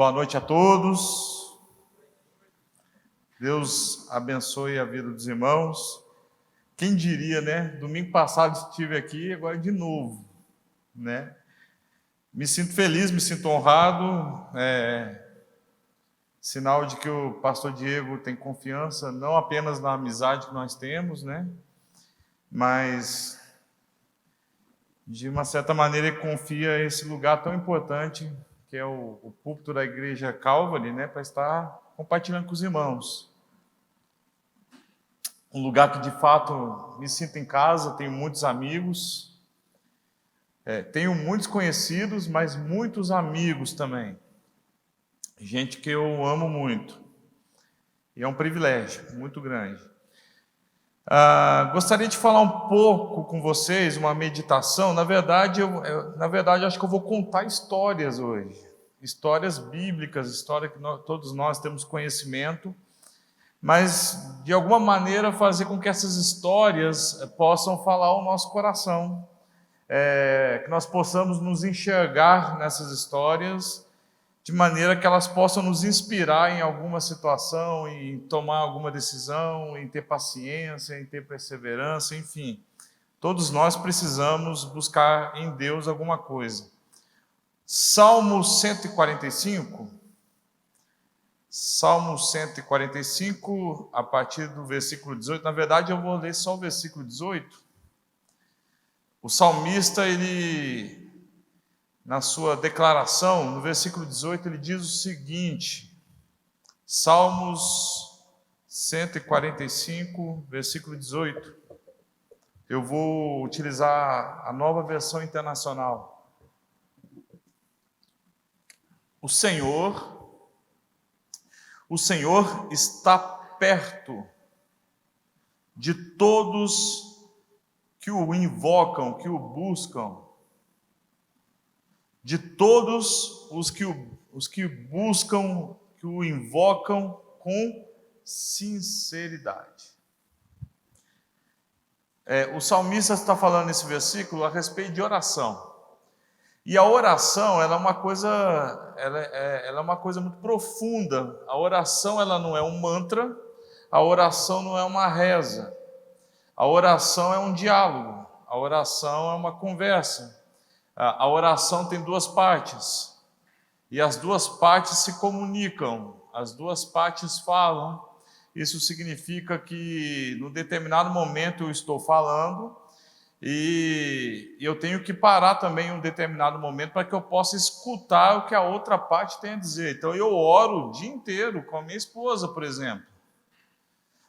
Boa noite a todos. Deus abençoe a vida dos irmãos. Quem diria, né? Domingo passado estive aqui, agora de novo, né? Me sinto feliz, me sinto honrado. Sinal de que o pastor Diego tem confiança, não apenas na amizade que nós temos, né? Mas, de uma certa maneira, ele confia esse lugar tão importante, que é o púlpito da igreja Calvary, né? Para estar compartilhando com os irmãos. Um lugar que, de fato, me sinto em casa, tenho muitos amigos, tenho muitos conhecidos, mas muitos amigos também. Gente que eu amo muito. E é um privilégio muito grande. Gostaria de falar um pouco com vocês, uma meditação. Na verdade, acho que eu vou contar histórias hoje. Histórias bíblicas, histórias que todos nós temos conhecimento. Mas, de alguma maneira, fazer com que essas histórias possam falar ao nosso coração. Que nós possamos nos enxergar nessas histórias, de maneira que elas possam nos inspirar em alguma situação, em tomar alguma decisão, em ter paciência, em ter perseverança, enfim. Todos nós precisamos buscar em Deus alguma coisa. Salmo 145, a partir do versículo 18. Na verdade, eu vou ler só o versículo 18. O salmista, na sua declaração, no versículo 18, ele diz o seguinte, Salmos 145, versículo 18. Eu vou utilizar a Nova Versão Internacional. O Senhor está perto de todos que o invocam, que o buscam. De todos os que buscam, que o invocam com sinceridade. O salmista está falando nesse versículo a respeito de oração. E a oração, ela é uma coisa muito profunda. A oração, ela não é um mantra, a oração não é uma reza. A oração é um diálogo, a oração é uma conversa. A oração tem duas partes, e as duas partes se comunicam, as duas partes falam. Isso significa que, num determinado momento, eu estou falando, e eu tenho que parar também em um determinado momento para que eu possa escutar o que a outra parte tem a dizer. Então, eu oro o dia inteiro com a minha esposa, por exemplo.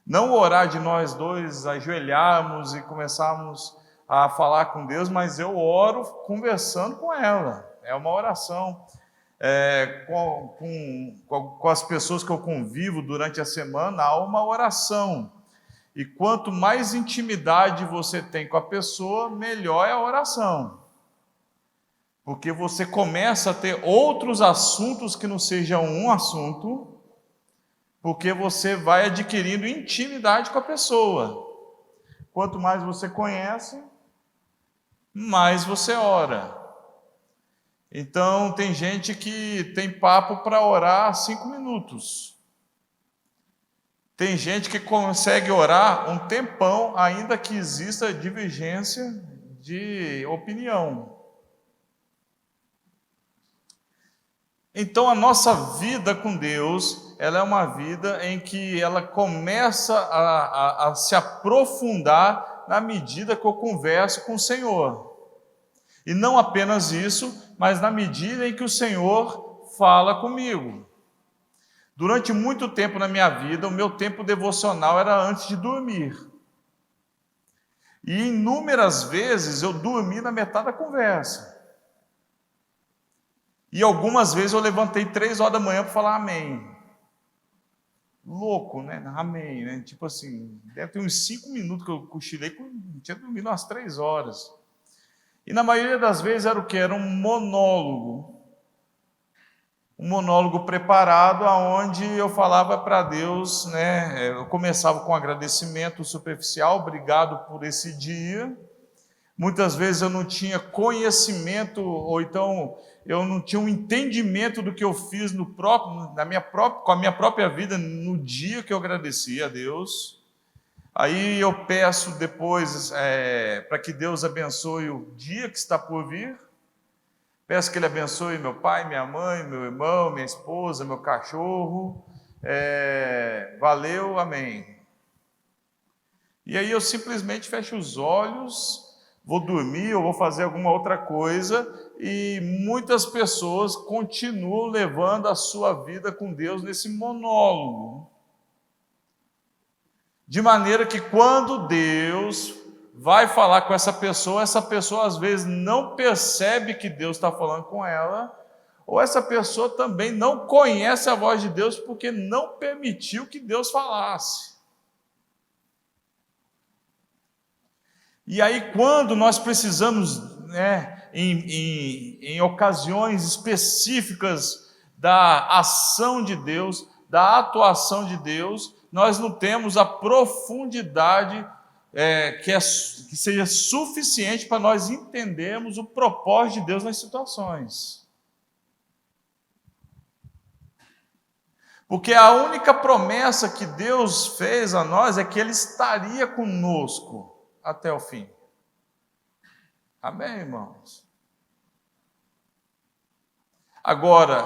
Não orar de nós dois, ajoelharmos e começarmos a falar com Deus, mas eu oro conversando com ela. É uma oração. Com as pessoas que eu convivo durante a semana, há uma oração. E quanto mais intimidade você tem com a pessoa, melhor é a oração. Porque você começa a ter outros assuntos que não sejam um assunto, porque você vai adquirindo intimidade com a pessoa. Quanto mais você conhece, mais você ora. Então, tem gente que tem papo para orar 5 minutos. Tem gente que consegue orar um tempão, ainda que exista divergência de opinião. Então, a nossa vida com Deus, ela é uma vida em que ela começa a se aprofundar na medida que eu converso com o Senhor. E não apenas isso, mas na medida em que o Senhor fala comigo. Durante muito tempo na minha vida, o meu tempo devocional era antes de dormir. E inúmeras vezes eu dormi na metade da conversa. E algumas vezes eu levantei 3 horas da manhã para falar amém. Louco, né? Amém, né? Tipo assim, deve ter uns 5 minutos que eu cochilei, tinha dormido umas 3 horas. E na maioria das vezes era o quê? Era um monólogo. Um monólogo preparado, onde eu falava para Deus, né? Eu começava com um agradecimento superficial, obrigado por esse dia. muitas vezes eu não tinha conhecimento, ou então eu não tinha um entendimento do que eu fiz com a minha própria vida no dia que eu agradeci a Deus. Aí eu peço depois para que Deus abençoe o dia que está por vir. Peço que Ele abençoe meu pai, minha mãe, meu irmão, minha esposa, meu cachorro. Valeu, amém. E aí eu simplesmente fecho os olhos, vou dormir ou vou fazer alguma outra coisa, e muitas pessoas continuam levando a sua vida com Deus nesse monólogo. De maneira que quando Deus vai falar com essa pessoa às vezes não percebe que Deus está falando com ela, ou essa pessoa também não conhece a voz de Deus porque não permitiu que Deus falasse. E aí quando nós precisamos, em ocasiões específicas da ação de Deus, da atuação de Deus, nós não temos a profundidade que seja suficiente para nós entendermos o propósito de Deus nas situações. Porque a única promessa que Deus fez a nós é que Ele estaria conosco até o fim. Amém, irmãos? Agora,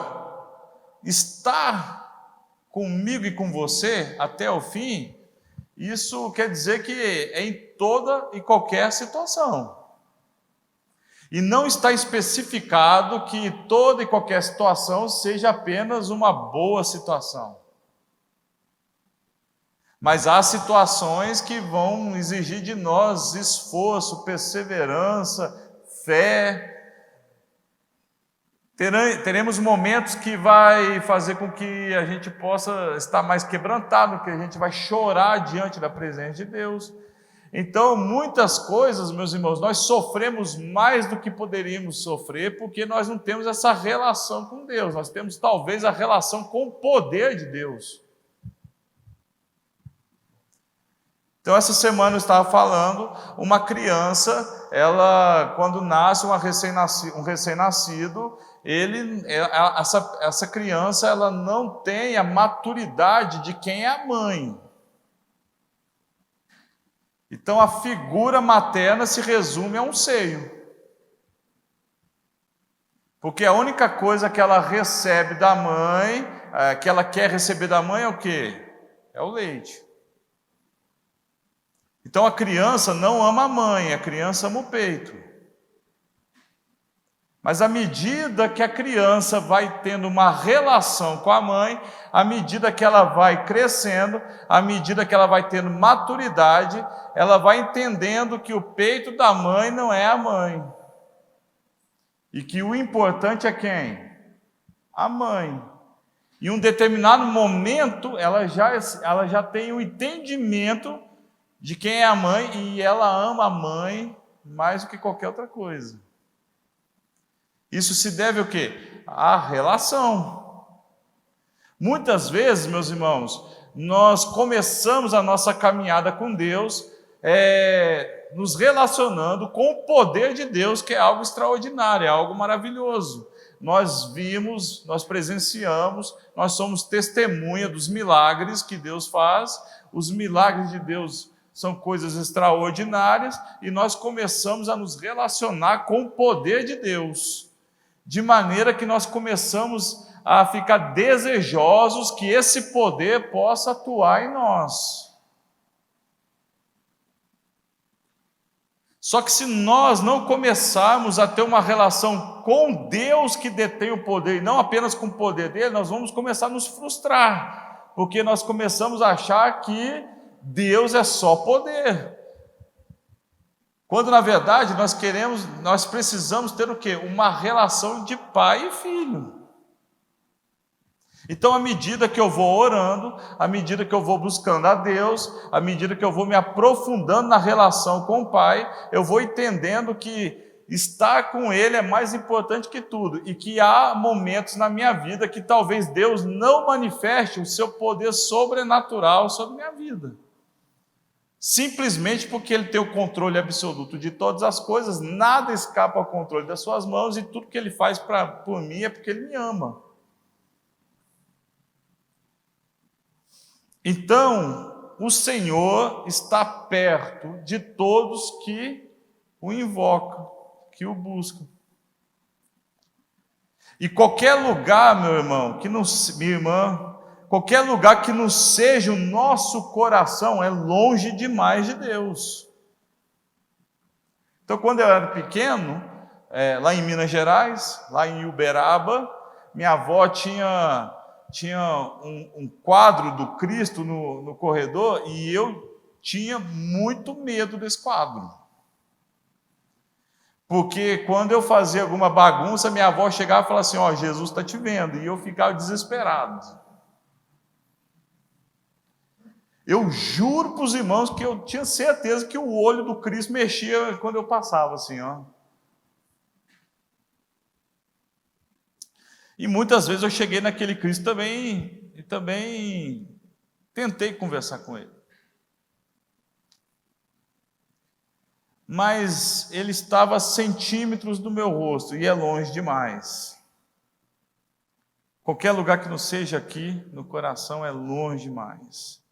estar comigo e com você até o fim, isso quer dizer que é em toda e qualquer situação. E não está especificado que toda e qualquer situação seja apenas uma boa situação. Mas há situações que vão exigir de nós esforço, perseverança, fé. Teremos momentos que vai fazer com que a gente possa estar mais quebrantado, que a gente vai chorar diante da presença de Deus. Então, muitas coisas, meus irmãos, nós sofremos mais do que poderíamos sofrer, porque nós não temos essa relação com Deus, nós temos talvez a relação com o poder de Deus. Então, essa semana eu estava falando, uma criança, ela, quando nasce um recém-nascido, essa criança ela não tem a maturidade de quem é a mãe. Então a figura materna se resume a um seio. Porque a única coisa que ela recebe da mãe, que ela quer receber da mãe é o quê? É o leite. Então a criança não ama a mãe, a criança ama o peito. Mas à medida que a criança vai tendo uma relação com a mãe, à medida que ela vai crescendo, à medida que ela vai tendo maturidade, ela vai entendendo que o peito da mãe não é a mãe. E que o importante é quem? A mãe. Em um determinado momento, ela já tem o entendimento de quem é a mãe, e ela ama a mãe mais do que qualquer outra coisa. Isso se deve ao quê? À relação. Muitas vezes, meus irmãos, nós começamos a nossa caminhada com Deus, nos relacionando com o poder de Deus, que é algo extraordinário, é algo maravilhoso. Nós vimos, nós presenciamos, nós somos testemunha dos milagres que Deus faz. Os milagres de Deus são coisas extraordinárias, e nós começamos a nos relacionar com o poder de Deus, de maneira que nós começamos a ficar desejosos que esse poder possa atuar em nós. Só que se nós não começarmos a ter uma relação com Deus que detém o poder, e não apenas com o poder dele, nós vamos começar a nos frustrar, porque nós começamos a achar que Deus é só poder. Quando na verdade nós precisamos ter o quê? Uma relação de pai e filho. Então, à medida que eu vou orando, à medida que eu vou buscando a Deus, à medida que eu vou me aprofundando na relação com o Pai, eu vou entendendo que estar com Ele é mais importante que tudo, e que há momentos na minha vida que talvez Deus não manifeste o seu poder sobrenatural sobre a minha vida. Simplesmente porque Ele tem o controle absoluto de todas as coisas, nada escapa ao controle das suas mãos, e tudo que Ele faz por mim é porque Ele me ama. Então, o Senhor está perto de todos que o invocam, que o buscam. E qualquer lugar, meu irmão, minha irmã, qualquer lugar que não seja o nosso coração é longe demais de Deus. Então, quando eu era pequeno, lá em Minas Gerais, lá em Uberaba, minha avó tinha um quadro do Cristo no corredor, e eu tinha muito medo desse quadro. Porque quando eu fazia alguma bagunça, minha avó chegava e falava assim: ó, Jesus está te vendo, e eu ficava desesperado. Eu juro para os irmãos que eu tinha certeza que o olho do Cristo mexia quando eu passava assim, ó. E muitas vezes eu cheguei naquele Cristo também, e também tentei conversar com ele. Mas ele estava a centímetros do meu rosto, e é longe demais. Qualquer lugar que não seja aqui, no coração, é longe demais.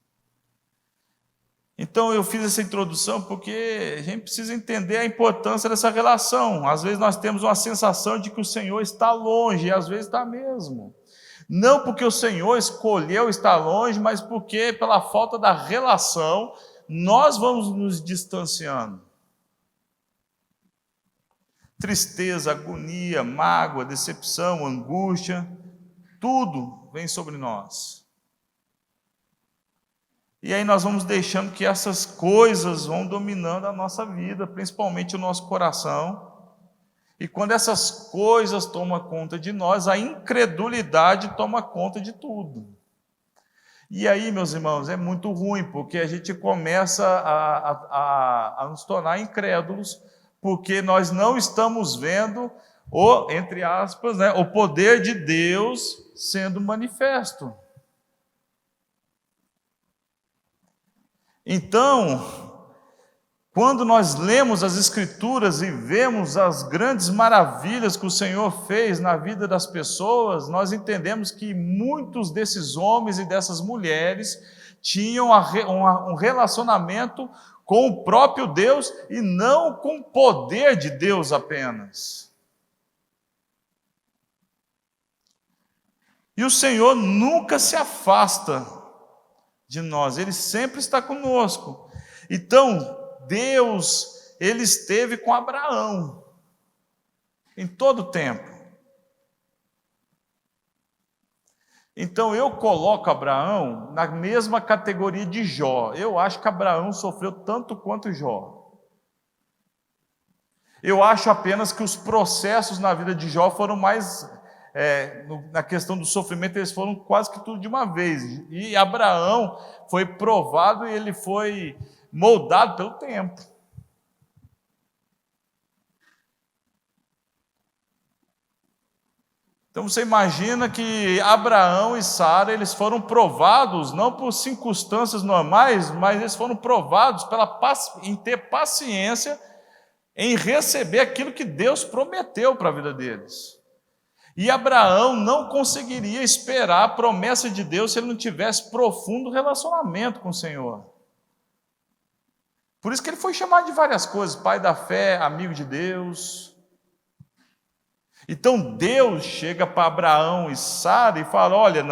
Então eu fiz essa introdução porque a gente precisa entender a importância dessa relação. Às vezes nós temos uma sensação de que o Senhor está longe, e às vezes está mesmo. Não porque o Senhor escolheu estar longe, mas porque pela falta da relação, nós vamos nos distanciando. Tristeza, agonia, mágoa, decepção, angústia, tudo vem sobre nós. E aí nós vamos deixando que essas coisas vão dominando a nossa vida, principalmente o nosso coração. E quando essas coisas tomam conta de nós, a incredulidade toma conta de tudo. E aí, meus irmãos, é muito ruim, porque a gente começa a nos tornar incrédulos, porque nós não estamos vendo entre aspas, o poder de Deus sendo manifesto. Então, quando nós lemos as Escrituras e vemos as grandes maravilhas que o Senhor fez na vida das pessoas, nós entendemos que muitos desses homens e dessas mulheres tinham um relacionamento com o próprio Deus e não com o poder de Deus apenas. E o Senhor nunca se afasta de nós, Ele sempre está conosco. Então, Deus, Ele esteve com Abraão em todo o tempo. Então eu coloco Abraão na mesma categoria de Jó. Eu acho que Abraão sofreu tanto quanto Jó. Eu acho apenas que os processos na vida de Jó foram mais, na questão do sofrimento, eles foram quase que tudo de uma vez. E Abraão foi provado e ele foi moldado pelo tempo. Então você imagina que Abraão e Sara, eles foram provados não por circunstâncias normais, mas eles foram provados em ter paciência em receber aquilo que Deus prometeu para a vida deles. E Abraão não conseguiria esperar a promessa de Deus se ele não tivesse profundo relacionamento com o Senhor. Por isso que ele foi chamado de várias coisas: pai da fé, amigo de Deus. Então Deus chega para Abraão e Sara e fala: olha,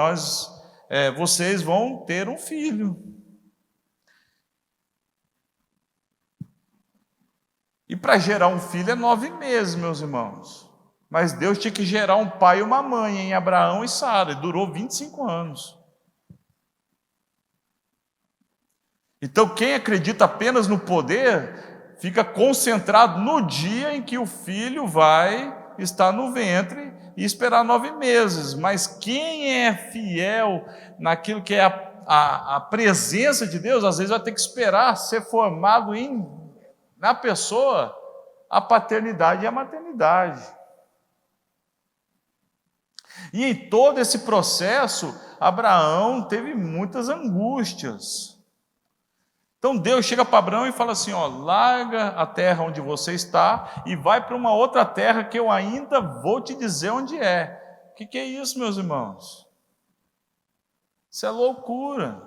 vocês vão ter um filho. E para gerar um filho é 9 meses, meus irmãos. Mas Deus tinha que gerar um pai e uma mãe em Abraão e Sara, e durou 25 anos. Então quem acredita apenas no poder, fica concentrado no dia em que o filho vai estar no ventre e esperar 9 meses. Mas quem é fiel naquilo que é a presença de Deus, às vezes vai ter que esperar ser formado na pessoa a paternidade e a maternidade. E em todo esse processo, Abraão teve muitas angústias. Então Deus chega para Abraão e fala assim, ó, larga a terra onde você está e vai para uma outra terra que eu ainda vou te dizer onde é. O que é isso, meus irmãos? Isso é loucura.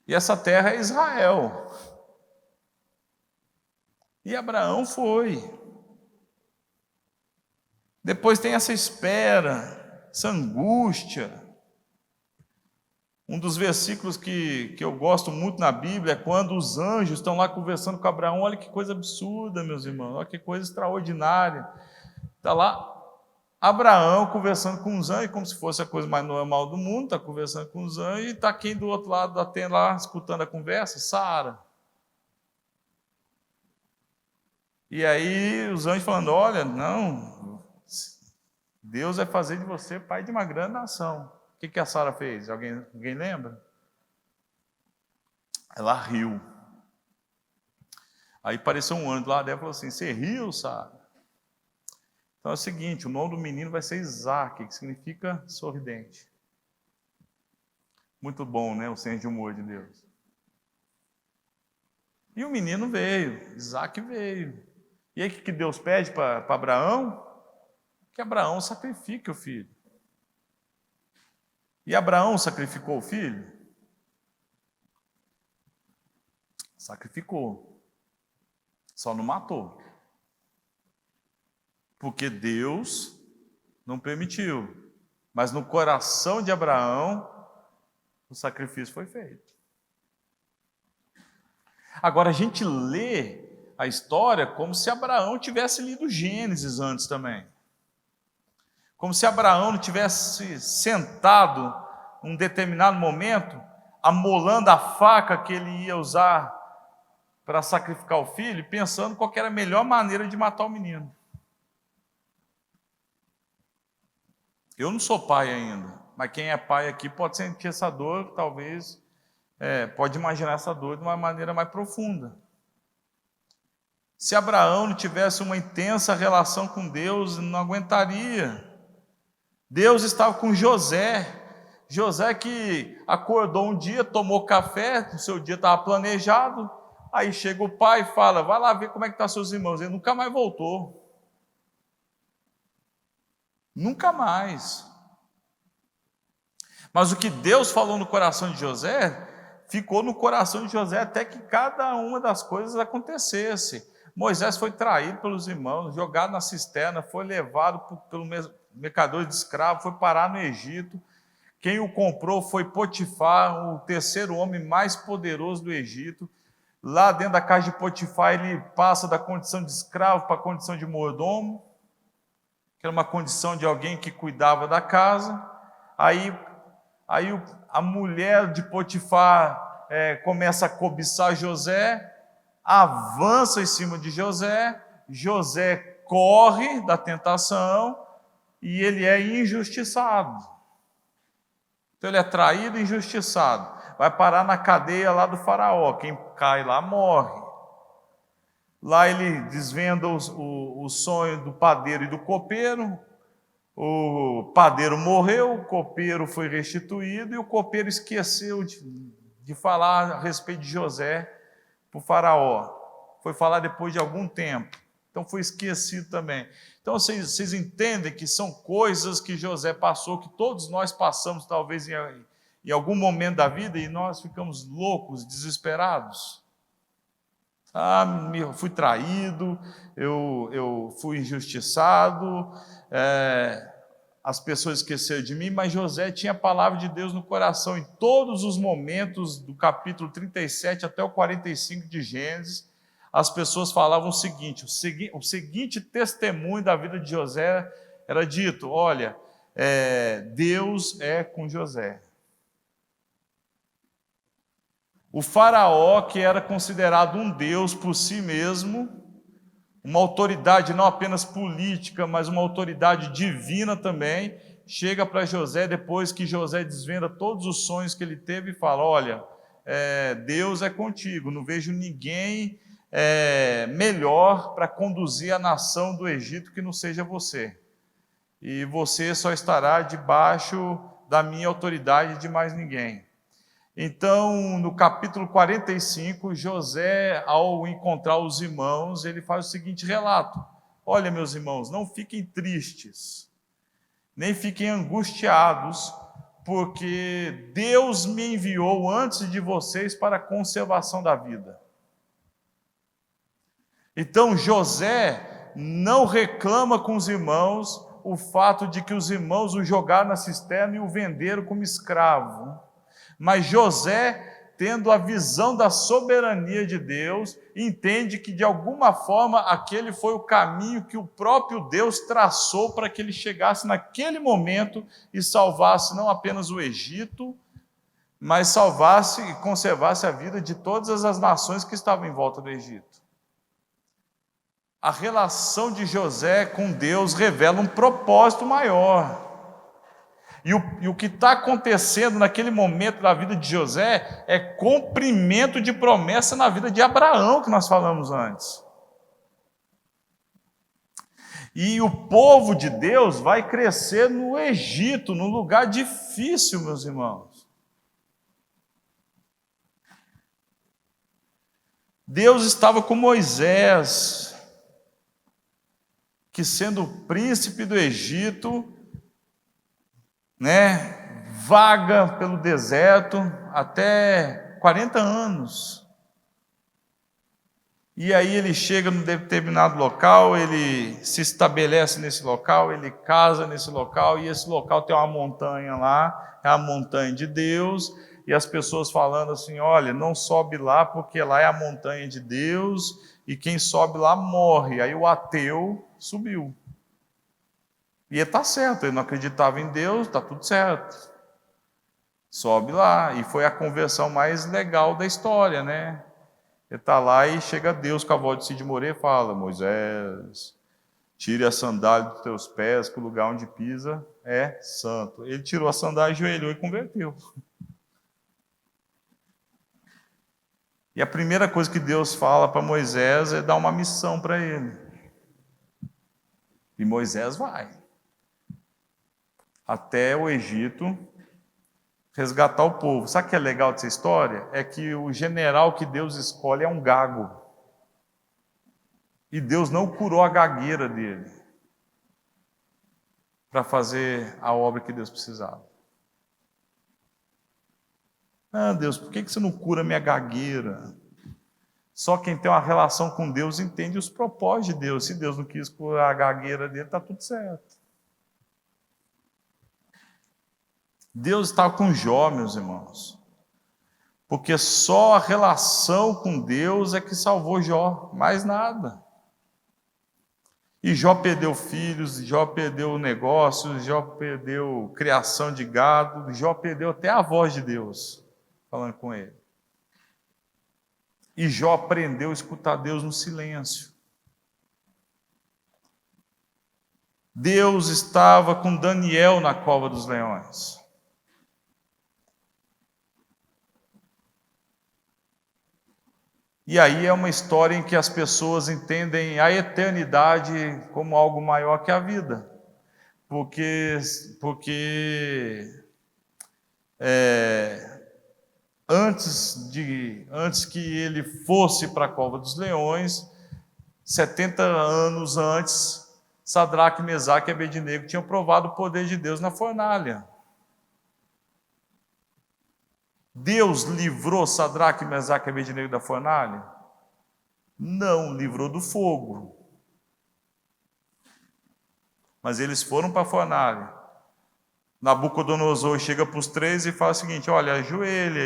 E essa terra é Israel. E Abraão foi. Depois tem essa espera, essa angústia. Um dos versículos que eu gosto muito na Bíblia é quando os anjos estão lá conversando com Abraão. Olha que coisa absurda, meus irmãos, olha que coisa extraordinária. Está lá Abraão conversando com os anjos, como se fosse a coisa mais normal do mundo, está conversando com os anjos, e está quem do outro lado da tenda lá, escutando a conversa? Sara. E aí os anjos falando, olha, não, Deus vai fazer de você pai de uma grande nação. O que a Sara fez? Alguém lembra? Ela riu. Aí apareceu um anjo lá dela e falou assim, você riu, Sara? Então é o seguinte, o nome do menino vai ser Isaac, que significa sorridente. Muito bom, né? O senso de humor de Deus. E o menino veio, Isaac veio. E aí o que Deus pede para Abraão? Que Abraão sacrifique o filho. E Abraão sacrificou o filho? Sacrificou. Só não matou. Porque Deus não permitiu. Mas no coração de Abraão, o sacrifício foi feito. Agora a gente lê a história como se Abraão tivesse lido Gênesis antes também. Como se Abraão não tivesse sentado num determinado momento, amolando a faca que ele ia usar para sacrificar o filho, pensando qual era a melhor maneira de matar o menino. Eu não sou pai ainda, mas quem é pai aqui pode sentir essa dor, talvez, pode imaginar essa dor de uma maneira mais profunda. Se Abraão não tivesse uma intensa relação com Deus, não aguentaria. Deus estava com José. José que acordou um dia, tomou café, o seu dia estava planejado, aí chega o pai e fala, vai lá ver como é que estão seus irmãos. Ele nunca mais voltou. Nunca mais. Mas o que Deus falou no coração de José, ficou no coração de José até que cada uma das coisas acontecesse. Moisés foi traído pelos irmãos, jogado na cisterna, foi levado pelo mercador de escravos, foi parar no Egito. Quem o comprou foi Potifar, o terceiro homem mais poderoso do Egito. Lá dentro da casa de Potifar, ele passa da condição de escravo para a condição de mordomo, que era uma condição de alguém que cuidava da casa. Aí a mulher de Potifar começa a cobiçar José, avança em cima de José, José corre da tentação e ele é injustiçado. Então ele é traído e injustiçado. Vai parar na cadeia lá do faraó. Quem cai lá morre. Lá ele desvenda o sonho do padeiro e do copeiro. O padeiro morreu, o copeiro foi restituído e o copeiro esqueceu de falar a respeito de José para o faraó. Foi falar depois de algum tempo. Então foi esquecido também. Então vocês entendem que são coisas que José passou, que todos nós passamos talvez em algum momento da vida e nós ficamos loucos, desesperados. Eu fui traído, eu fui injustiçado, as pessoas esqueceram de mim, mas José tinha a palavra de Deus no coração em todos os momentos, do capítulo 37 até o 45 de Gênesis. As pessoas falavam o seguinte testemunho da vida de José era dito, olha, Deus é com José. O faraó, que era considerado um deus por si mesmo, uma autoridade não apenas política, mas uma autoridade divina também, chega para José, depois que José desvenda todos os sonhos que ele teve, e fala, olha, Deus é contigo, não vejo ninguém melhor para conduzir a nação do Egito que não seja você. E você só estará debaixo da minha autoridade e de mais ninguém. Então, no capítulo 45, José, ao encontrar os irmãos, ele faz o seguinte relato: olha, meus irmãos, não fiquem tristes, nem fiquem angustiados, porque Deus me enviou antes de vocês para a conservação da vida. Então José não reclama com os irmãos o fato de que os irmãos o jogaram na cisterna e o venderam como escravo. Mas José, tendo a visão da soberania de Deus, entende que de alguma forma aquele foi o caminho que o próprio Deus traçou para que ele chegasse naquele momento e salvasse não apenas o Egito, mas salvasse e conservasse a vida de todas as nações que estavam em volta do Egito. A relação de José com Deus revela um propósito maior. E o que está acontecendo naquele momento da vida de José é cumprimento de promessa na vida de Abraão, que nós falamos antes. E o povo de Deus vai crescer no Egito, num lugar difícil, meus irmãos. Deus estava com Moisés, que sendo o príncipe do Egito, vaga pelo deserto até 40 anos. E aí ele chega num determinado local, ele se estabelece nesse local, ele casa nesse local, e esse local tem uma montanha lá, é a montanha de Deus, e as pessoas falando assim: olha, não sobe lá porque lá é a montanha de Deus, e quem sobe lá morre. Aí o ateu subiu. E ele está certo, ele não acreditava em Deus, está tudo certo. Sobe lá, e foi a conversão mais legal da história, né? Ele está lá e chega Deus com a voz de Cid Moreira e fala: Moisés, tire a sandália dos teus pés, que o lugar onde pisa é santo. Ele tirou a sandália, ajoelhou e converteu. E a primeira coisa que Deus fala para Moisés é dar uma missão para ele. E Moisés vai até o Egito resgatar o povo. Sabe o que é legal dessa história? É que o general que Deus escolhe é um gago. E Deus não curou a gagueira dele para fazer a obra que Deus precisava. Ah, Deus, por que você não cura minha gagueira? Só quem tem uma relação com Deus entende os propósitos de Deus. Se Deus não quis curar a gagueira dele, está tudo certo. Deus estava com Jó, meus irmãos, porque só a relação com Deus é que salvou Jó, mais nada. E Jó perdeu filhos, Jó perdeu negócios, Jó perdeu criação de gado, Jó perdeu até a voz de Deus falando com ele. E Jó aprendeu a escutar Deus no silêncio. Deus estava com Daniel na cova dos leões. E aí é uma história em que as pessoas entendem a eternidade como algo maior que a vida. Porque antes que ele fosse para a cova dos leões, 70 anos antes, Sadraque, Mesaque e Abednego tinham provado o poder de Deus na fornalha. Deus livrou Sadraque, Mesaque e Abednego da fornalha? Não, livrou do fogo. Mas eles foram para a fornalha. Nabucodonosor chega para os três e fala o seguinte: olha, ajoelha.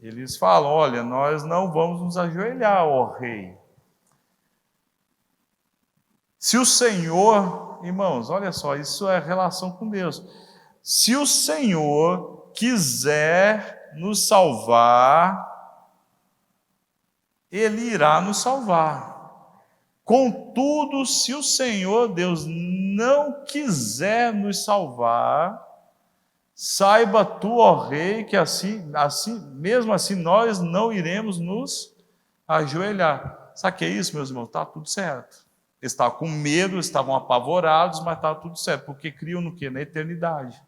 Eles falam: olha, nós não vamos nos ajoelhar, ó rei. Se o Senhor, irmãos, olha só, isso é relação com Deus. Se o Senhor quiser nos salvar, Ele irá nos salvar. Contudo, se o Senhor Deus não quiser nos salvar, saiba tu, ó rei, que mesmo assim nós não iremos nos ajoelhar. Sabe o que é isso, meus irmãos? Está tudo certo. Eles estavam com medo, estavam apavorados, mas estava tudo certo, porque criam no quê? Na eternidade.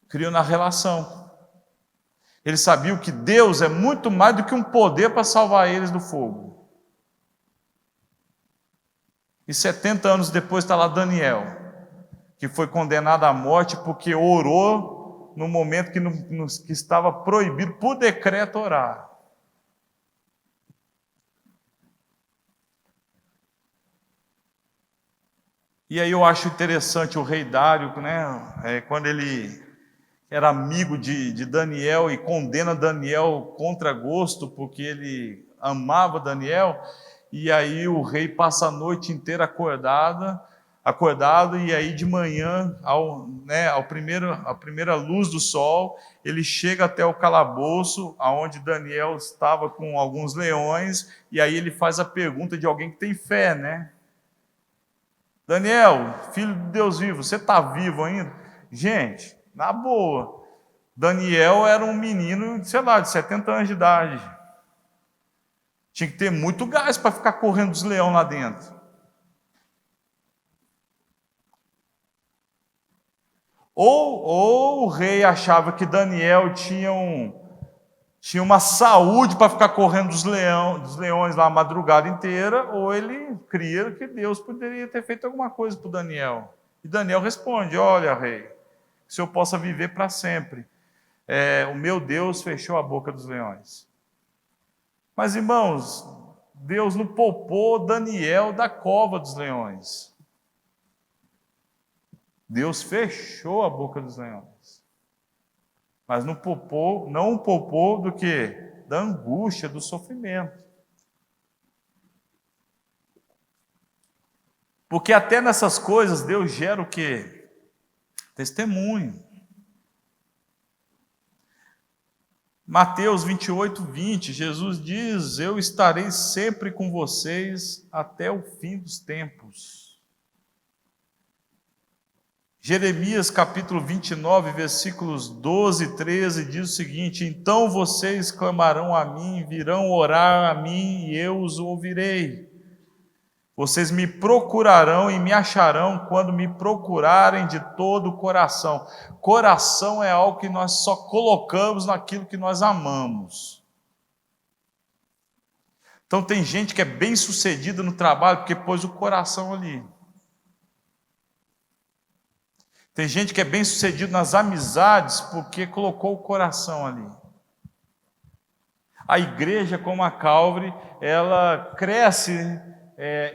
Criam na relação. Eles sabiam que Deus é muito mais do que um poder para salvar eles do fogo. E 70 anos depois está lá Daniel, que foi condenado à morte porque orou no momento que estava proibido por decreto orar. E aí eu acho interessante o rei Dário, né? Quando ele era amigo de Daniel e condena Daniel contra gosto, porque ele amava Daniel, e aí o rei passa a noite inteira acordado, e aí de manhã, a primeira luz do sol, ele chega até o calabouço, onde Daniel estava com alguns leões, e aí ele faz a pergunta de alguém que tem fé, né? Daniel, filho de Deus vivo, você está vivo ainda? Gente, na boa, Daniel era um menino, sei lá, de 70 anos de idade. Tinha que ter muito gás para ficar correndo dos leões lá dentro. Ou o rei achava que Daniel tinha uma saúde para ficar correndo dos leões lá a madrugada inteira, ou ele cria que Deus poderia ter feito alguma coisa para Daniel. E Daniel responde: olha, rei, que o senhor possa viver para sempre. O meu Deus fechou a boca dos leões. Mas, irmãos, Deus não poupou Daniel da cova dos leões. Deus fechou a boca dos leões. Mas não o poupou do quê? Da angústia, do sofrimento. Porque até nessas coisas Deus gera o quê? Testemunho. Mateus 28:20, Jesus diz: eu estarei sempre com vocês até o fim dos tempos. Jeremias capítulo 29, versículos 12 e 13, diz o seguinte: então vocês clamarão a mim, virão orar a mim e eu os ouvirei. Vocês me procurarão e me acharão quando me procurarem de todo o coração. Coração é algo que nós só colocamos naquilo que nós amamos. Então tem gente que é bem sucedida no trabalho porque pôs o coração ali. Tem gente que é bem sucedido nas amizades porque colocou o coração ali. A igreja, como a Calvary, ela cresce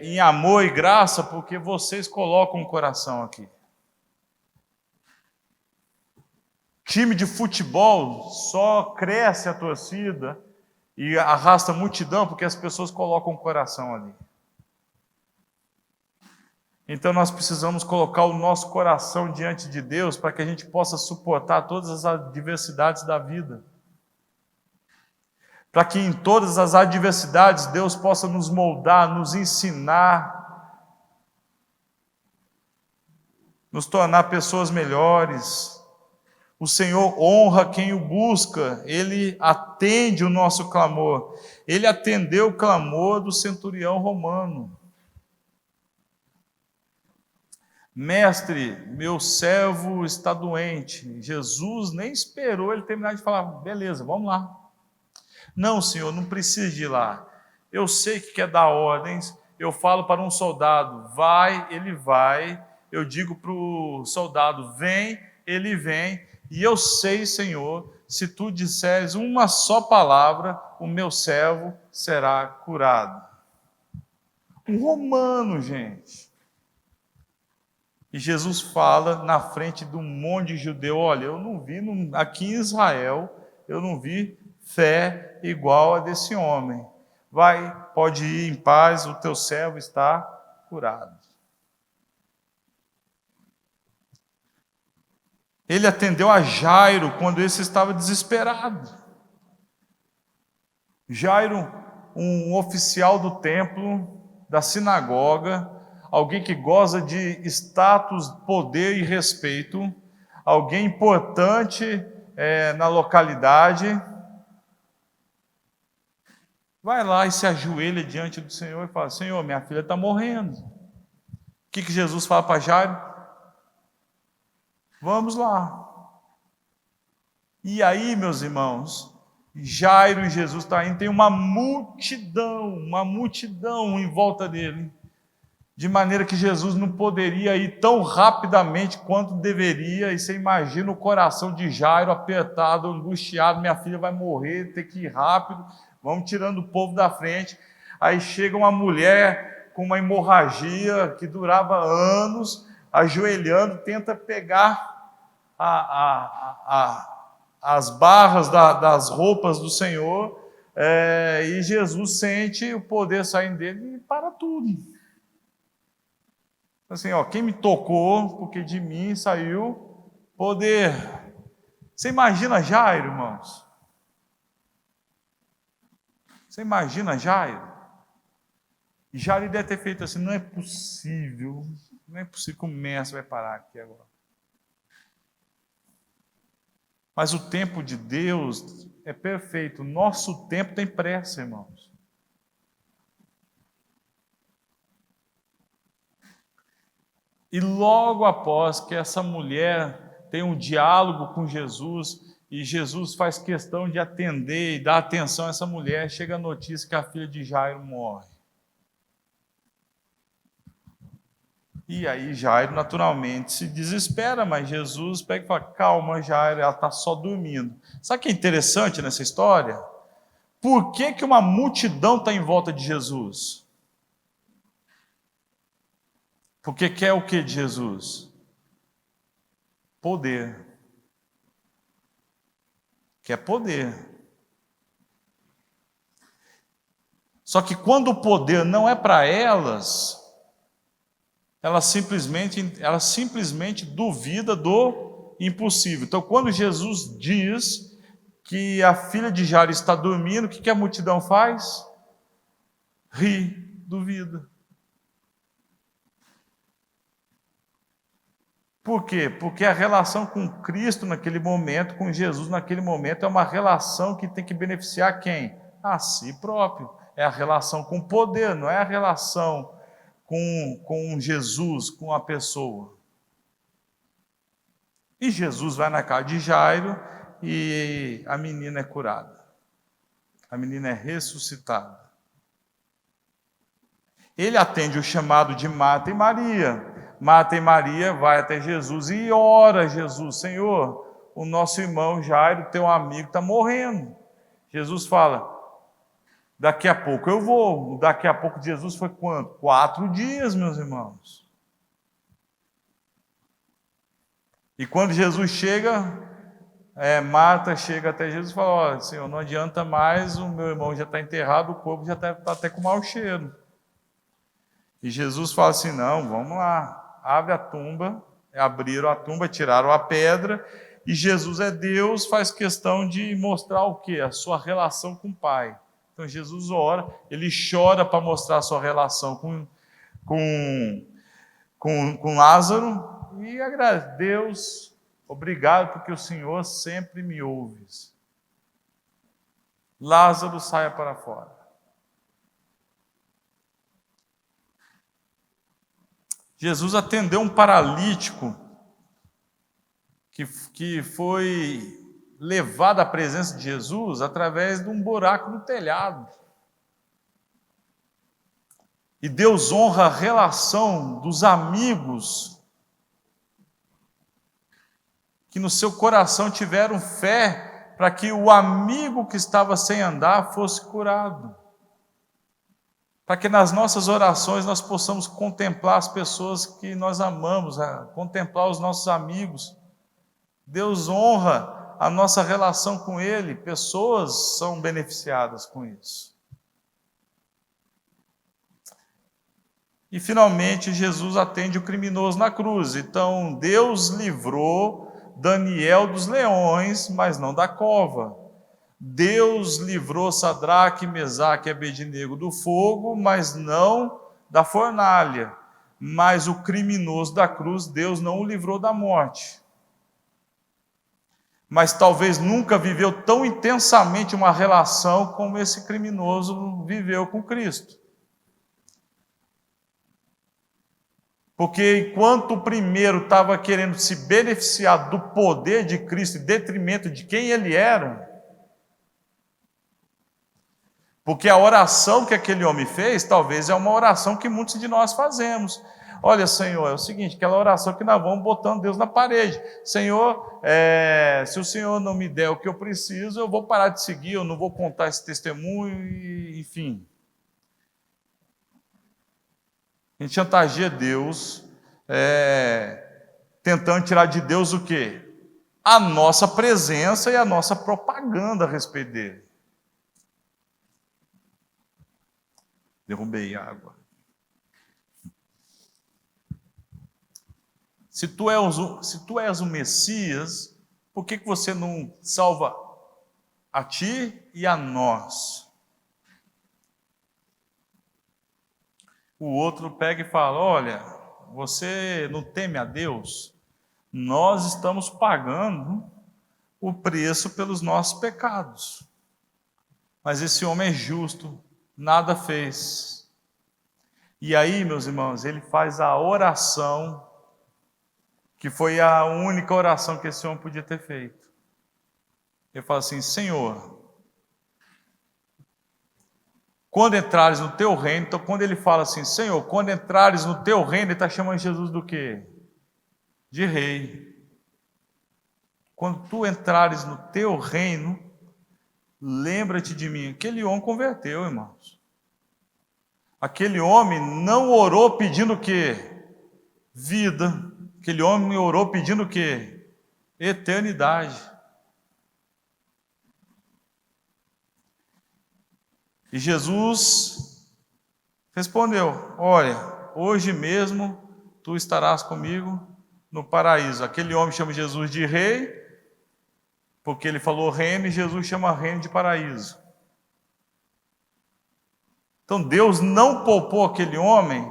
em amor e graça porque vocês colocam o coração aqui. Time de futebol só cresce a torcida e arrasta a multidão porque as pessoas colocam o coração ali. Então nós precisamos colocar o nosso coração diante de Deus para que a gente possa suportar todas as adversidades da vida. Para que em todas as adversidades Deus possa nos moldar, nos ensinar, nos tornar pessoas melhores. O Senhor honra quem o busca, Ele atende o nosso clamor. Ele atendeu o clamor do centurião romano. Mestre, meu servo está doente. Jesus nem esperou ele terminar de falar: beleza, vamos lá. Não, Senhor, não precisa de ir lá. Eu sei que quer dar ordens. Eu falo para um soldado: vai, ele vai. Eu digo para o soldado: vem, ele vem. E eu sei, Senhor, se tu disseres uma só palavra, o meu servo será curado. Um romano, gente. E Jesus fala na frente de um monte de judeu: olha, eu não vi aqui em Israel, eu não vi fé igual a desse homem. Vai, pode ir em paz, o teu servo está curado. Ele atendeu a Jairo quando esse estava desesperado. Jairo, um oficial do templo, da sinagoga, alguém que goza de status, poder e respeito, alguém importante na localidade, vai lá e se ajoelha diante do Senhor e fala: Senhor, minha filha está morrendo. O que Jesus fala para Jairo? Vamos lá. E aí, meus irmãos, Jairo e Jesus estão indo, tem uma multidão em volta dele, de maneira que Jesus não poderia ir tão rapidamente quanto deveria, e você imagina o coração de Jairo apertado, angustiado, minha filha vai morrer, tem que ir rápido, vamos tirando o povo da frente. Aí chega uma mulher com uma hemorragia que durava anos, ajoelhando, tenta pegar as barras das roupas do Senhor, e Jesus sente o poder saindo dele e para tudo. Assim, quem me tocou, porque de mim saiu poder. Você imagina Jairo, irmãos? Você imagina Jairo? E Jairo deve ter feito assim, não é possível que o mestre vai parar aqui agora. Mas o tempo de Deus é perfeito. Nosso tempo tem pressa, irmãos. E logo após que essa mulher tem um diálogo com Jesus, e Jesus faz questão de atender e dar atenção a essa mulher, chega a notícia que a filha de Jairo morre. E aí Jairo naturalmente se desespera, mas Jesus pega e fala, calma Jairo, ela está só dormindo. Sabe o que é interessante nessa história? Por que uma multidão está em volta de Jesus? Porque quer o que de Jesus? Poder. Quer poder. Só que quando o poder não é para elas, ela simplesmente duvida do impossível. Então, quando Jesus diz que a filha de Jairo está dormindo, o que a multidão faz? Ri, duvida. Por quê? Porque a relação com Cristo naquele momento, com Jesus naquele momento, é uma relação que tem que beneficiar quem? A si próprio. É a relação com o poder, não é a relação com Jesus, com a pessoa. E Jesus vai na casa de Jairo e a menina é curada. A menina é ressuscitada. Ele atende o chamado de Marta e Maria. Marta e Maria vai até Jesus e ora a Jesus, Senhor, o nosso irmão Jairo, teu amigo, está morrendo. Jesus fala, daqui a pouco eu vou. Daqui a pouco Jesus foi quanto? 4 dias, meus irmãos. E quando Jesus chega, Marta chega até Jesus e fala, olha, Senhor, não adianta mais, o meu irmão já está enterrado, o corpo já está até com mau cheiro. E Jesus fala assim, não, vamos lá. Abre a tumba, abriram a tumba, tiraram a pedra, e Jesus é Deus, faz questão de mostrar o quê? A sua relação com o Pai. Então Jesus ora, ele chora para mostrar a sua relação com Lázaro, e agradece, Deus, obrigado porque o Senhor sempre me ouves. Lázaro saia para fora. Jesus atendeu um paralítico que foi levado à presença de Jesus através de um buraco no telhado. E Deus honra a relação dos amigos que no seu coração tiveram fé para que o amigo que estava sem andar fosse curado. Para que nas nossas orações nós possamos contemplar as pessoas que nós amamos, contemplar os nossos amigos. Deus honra a nossa relação com Ele, pessoas são beneficiadas com isso. E finalmente Jesus atende o criminoso na cruz. Então Deus livrou Daniel dos leões, mas não da cova. Deus livrou Sadraque, Mesaque e Abednego do fogo, mas não da fornalha. Mas o criminoso da cruz, Deus não o livrou da morte. Mas talvez nunca viveu tão intensamente uma relação como esse criminoso viveu com Cristo. Porque enquanto o primeiro estava querendo se beneficiar do poder de Cristo em detrimento de quem ele era, porque a oração que aquele homem fez, talvez é uma oração que muitos de nós fazemos. Olha, Senhor, é o seguinte, aquela oração que nós vamos botando Deus na parede. Senhor, se o Senhor não me der o que eu preciso, eu vou parar de seguir, eu não vou contar esse testemunho, enfim. A gente chantageia Deus, tentando tirar de Deus o quê? A nossa presença e a nossa propaganda a respeito dele. Derrubei água. Se tu és o Messias, por que você não salva a ti e a nós? O outro pega e fala, olha, você não teme a Deus? Nós estamos pagando o preço pelos nossos pecados. Mas esse homem é justo, nada fez. E aí, meus irmãos, ele faz a oração, que foi a única oração que esse homem podia ter feito. Ele fala assim, Senhor, quando entrares no teu reino, então quando ele fala assim, Senhor, quando entrares no teu reino, ele está chamando Jesus do quê? De rei. Quando tu entrares no teu reino, lembra-te de mim. Aquele homem converteu, irmãos. Aquele homem não orou pedindo o quê? Vida. Aquele homem orou pedindo o quê? Eternidade. E Jesus respondeu, olha, hoje mesmo tu estarás comigo no paraíso. Aquele homem chama Jesus de rei, porque ele falou reino, e Jesus chama reino de paraíso. Então Deus não poupou aquele homem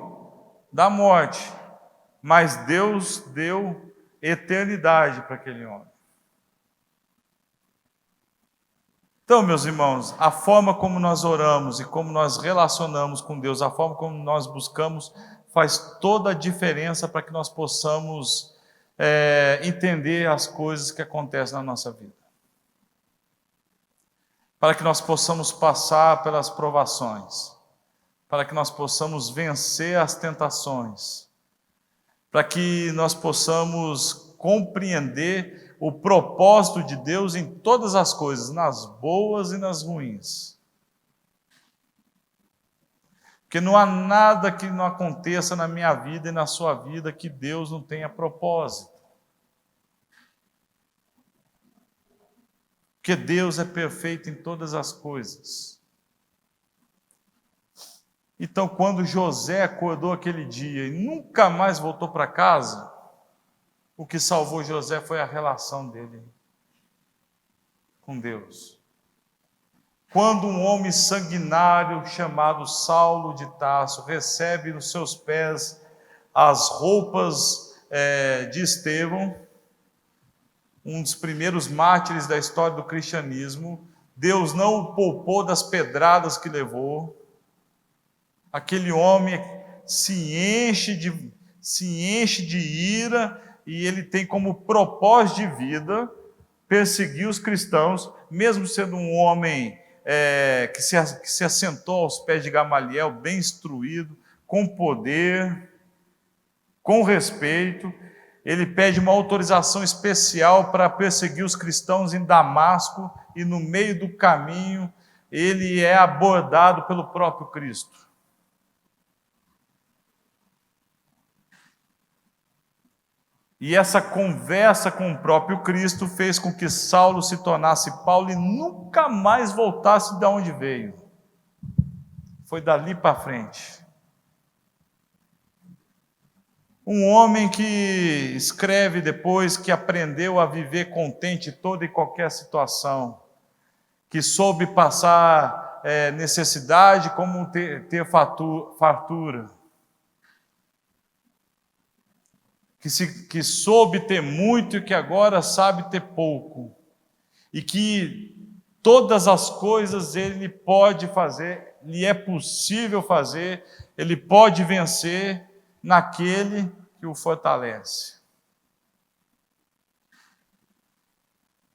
da morte, mas Deus deu eternidade para aquele homem. Então, meus irmãos, a forma como nós oramos e como nós relacionamos com Deus, a forma como nós buscamos, faz toda a diferença para que nós possamos entender as coisas que acontecem na nossa vida. Para que nós possamos passar pelas provações, para que nós possamos vencer as tentações, para que nós possamos compreender o propósito de Deus em todas as coisas, nas boas e nas ruins. Porque não há nada que não aconteça na minha vida e na sua vida que Deus não tenha propósito. Porque Deus é perfeito em todas as coisas. Então, quando José acordou aquele dia e nunca mais voltou para casa, o que salvou José foi a relação dele com Deus. Quando um homem sanguinário chamado Saulo de Tarso recebe nos seus pés as roupas de Estevão, um dos primeiros mártires da história do cristianismo, Deus não o poupou das pedradas que levou. Aquele homem se enche de ira, e ele tem como propósito de vida perseguir os cristãos, mesmo sendo um homem que se assentou aos pés de Gamaliel, bem instruído, com poder, com respeito. Ele pede uma autorização especial para perseguir os cristãos em Damasco, e no meio do caminho ele é abordado pelo próprio Cristo. E essa conversa com o próprio Cristo fez com que Saulo se tornasse Paulo e nunca mais voltasse de onde veio. Foi dali para frente. Um homem que escreve depois que aprendeu a viver contente em toda e qualquer situação, que soube passar necessidade como ter fartura, que soube ter muito e que agora sabe ter pouco, e que todas as coisas ele pode fazer, lhe é possível fazer, ele pode vencer naquele que o fortalece.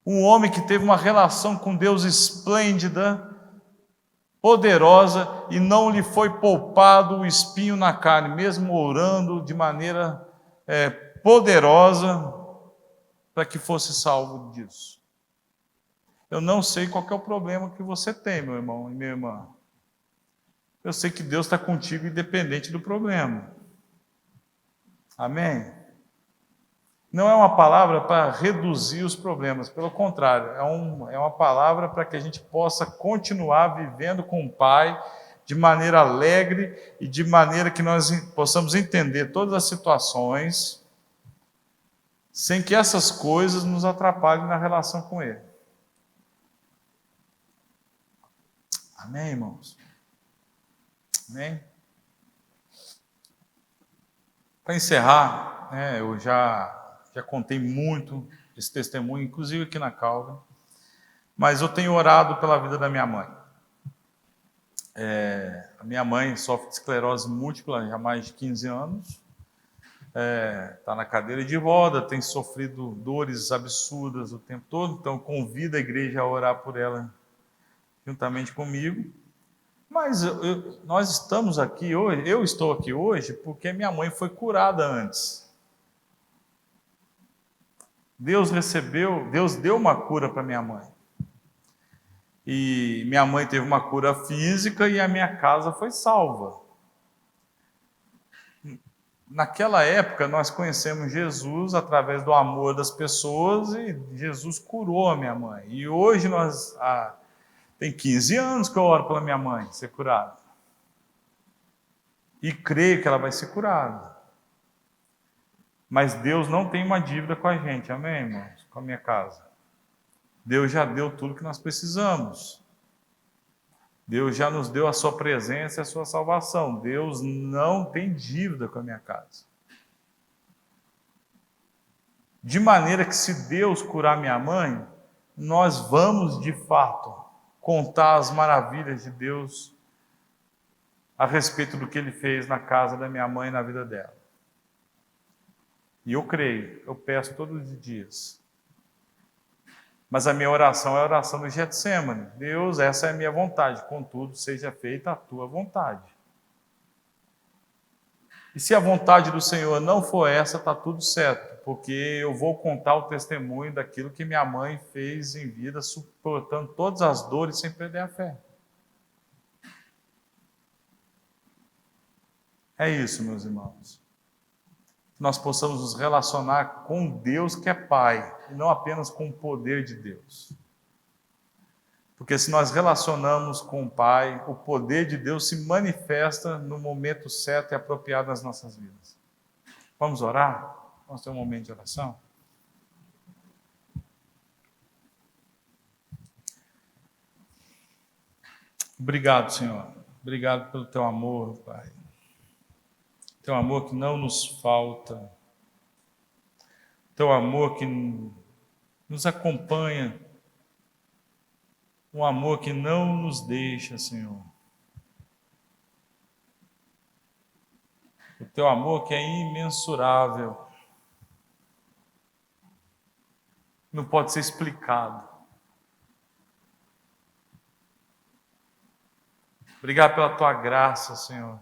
Um homem que teve uma relação com Deus esplêndida, poderosa, e não lhe foi poupado o espinho na carne, mesmo orando de maneira poderosa para que fosse salvo disso. Eu não sei qual que é o problema que você tem, meu irmão e minha irmã. Eu sei que Deus está contigo independente do problema. Amém? Não é uma palavra para reduzir os problemas, pelo contrário, é uma palavra para que a gente possa continuar vivendo com o Pai de maneira alegre e de maneira que nós possamos entender todas as situações sem que essas coisas nos atrapalhem na relação com Ele. Amém, irmãos? Amém? Para encerrar, eu já contei muito esse testemunho, inclusive aqui na Calvin, mas eu tenho orado pela vida da minha mãe. A minha mãe sofre de esclerose múltipla há mais de 15 anos, está na cadeira de roda, tem sofrido dores absurdas o tempo todo, então convido a igreja a orar por ela juntamente comigo. Mas nós estamos aqui hoje, eu estou aqui hoje porque minha mãe foi curada antes. Deus deu uma cura para minha mãe. E minha mãe teve uma cura física e a minha casa foi salva. Naquela época nós conhecemos Jesus através do amor das pessoas e Jesus curou a minha mãe. E hoje tem 15 anos que eu oro pela minha mãe ser curada. E creio que ela vai ser curada. Mas Deus não tem uma dívida com a gente, amém, irmãos? Com a minha casa. Deus já deu tudo que nós precisamos. Deus já nos deu a sua presença e a sua salvação. Deus não tem dívida com a minha casa. De maneira que se Deus curar minha mãe, nós vamos de fato contar as maravilhas de Deus a respeito do que Ele fez na casa da minha mãe e na vida dela. E eu creio, eu peço todos os dias. Mas a minha oração é a oração do Getsemane. Deus, essa é a minha vontade, contudo, seja feita a tua vontade. E se a vontade do Senhor não for essa, está tudo certo, porque eu vou contar o testemunho daquilo que minha mãe fez em vida, suportando todas as dores sem perder a fé. É isso, meus irmãos. Nós possamos nos relacionar com Deus que é Pai, e não apenas com o poder de Deus. Porque se nós relacionamos com o Pai, o poder de Deus se manifesta no momento certo e apropriado nas nossas vidas. Vamos orar? Vamos ter um momento de oração? Obrigado, Senhor. Obrigado pelo teu amor, Pai. Teu amor que não nos falta. Teu amor que nos acompanha. Um amor que não nos deixa, Senhor. O teu amor que é imensurável. Não pode ser explicado. Obrigado pela tua graça, Senhor,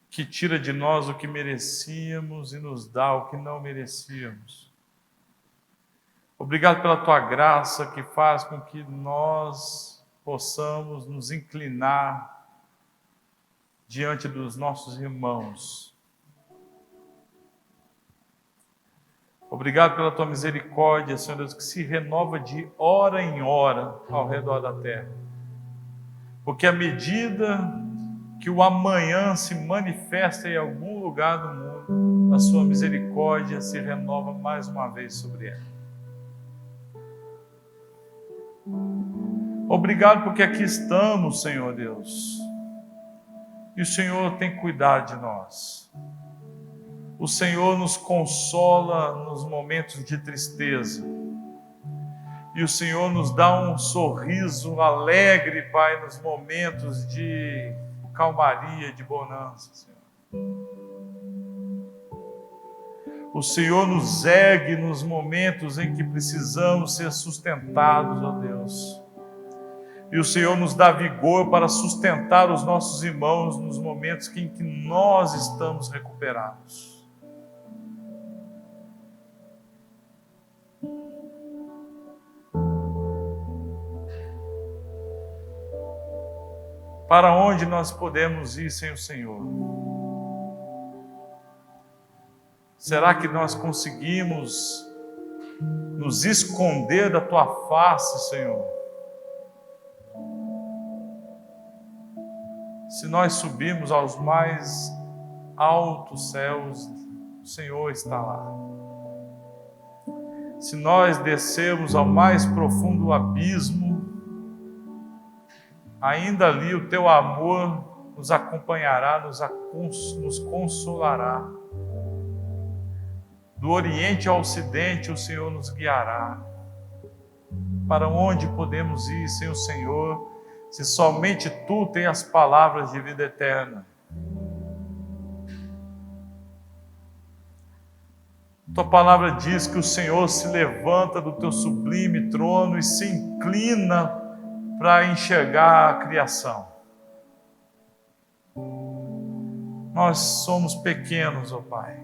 que tira de nós o que merecíamos e nos dá o que não merecíamos. Obrigado pela tua graça que faz com que nós possamos nos inclinar diante dos nossos irmãos. Obrigado pela tua misericórdia, Senhor Deus, que se renova de hora em hora ao redor da terra. Porque à medida que o amanhã se manifesta em algum lugar do mundo, a sua misericórdia se renova mais uma vez sobre ela. Obrigado porque aqui estamos, Senhor Deus, e o Senhor tem cuidado de nós. O Senhor nos consola nos momentos de tristeza. E o Senhor nos dá um sorriso alegre, Pai, nos momentos de calmaria, de bonança, Senhor. O Senhor nos ergue nos momentos em que precisamos ser sustentados, ó Deus. E o Senhor nos dá vigor para sustentar os nossos irmãos nos momentos em que nós estamos recuperados. Para onde nós podemos ir sem o Senhor? Será que nós conseguimos nos esconder da Tua face, Senhor? Se nós subirmos aos mais altos céus, o Senhor está lá. Se nós descermos ao mais profundo abismo, ainda ali o Teu amor nos acompanhará, nos consolará. Do Oriente ao Ocidente o Senhor nos guiará. Para onde podemos ir sem o Senhor, se somente Tu tens as palavras de vida eterna? Tua palavra diz que o Senhor se levanta do Teu sublime trono e se inclina para enxergar a criação. Nós somos pequenos, ó Pai.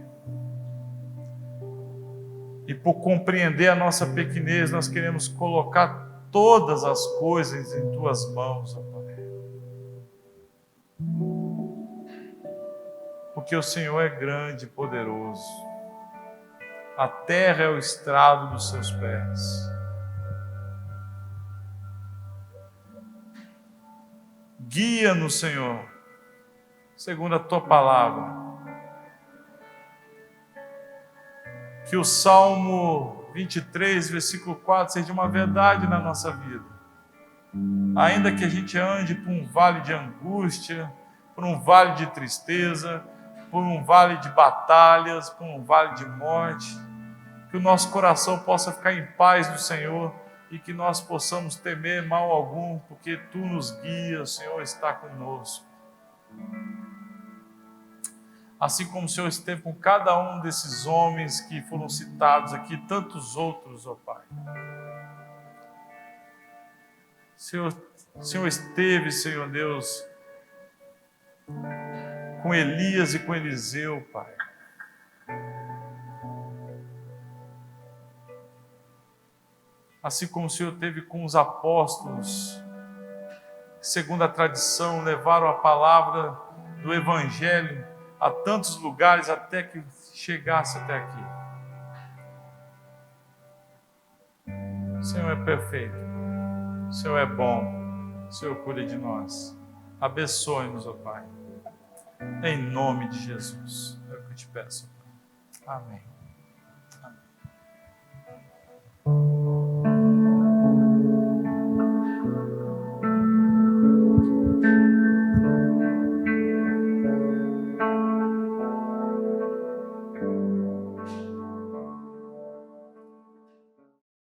E por compreender a nossa pequenez, nós queremos colocar todas as coisas em Tuas mãos, ó Pai. Porque o Senhor é grande e poderoso. A terra é o estrado dos Seus pés. Guia-nos, Senhor, segundo a Tua palavra. Que o Salmo 23, versículo 4, seja uma verdade na nossa vida. Ainda que a gente ande por um vale de angústia, por um vale de tristeza, por um vale de batalhas, por um vale de morte, que o nosso coração possa ficar em paz do Senhor e que nós possamos temer mal algum, porque Tu nos guias, o Senhor está conosco. Assim como o Senhor esteve com cada um desses homens que foram citados aqui, tantos outros, ó Pai. O Senhor esteve, Senhor Deus, com Elias e com Eliseu, Pai. Assim como o Senhor esteve com os apóstolos, que, segundo a tradição, levaram a palavra do Evangelho a tantos lugares até que chegasse até aqui. O Senhor é perfeito, o Senhor é bom, o Senhor cuida de nós. Abençoe-nos, ó Pai, em nome de Jesus. É o que eu te peço. Amém.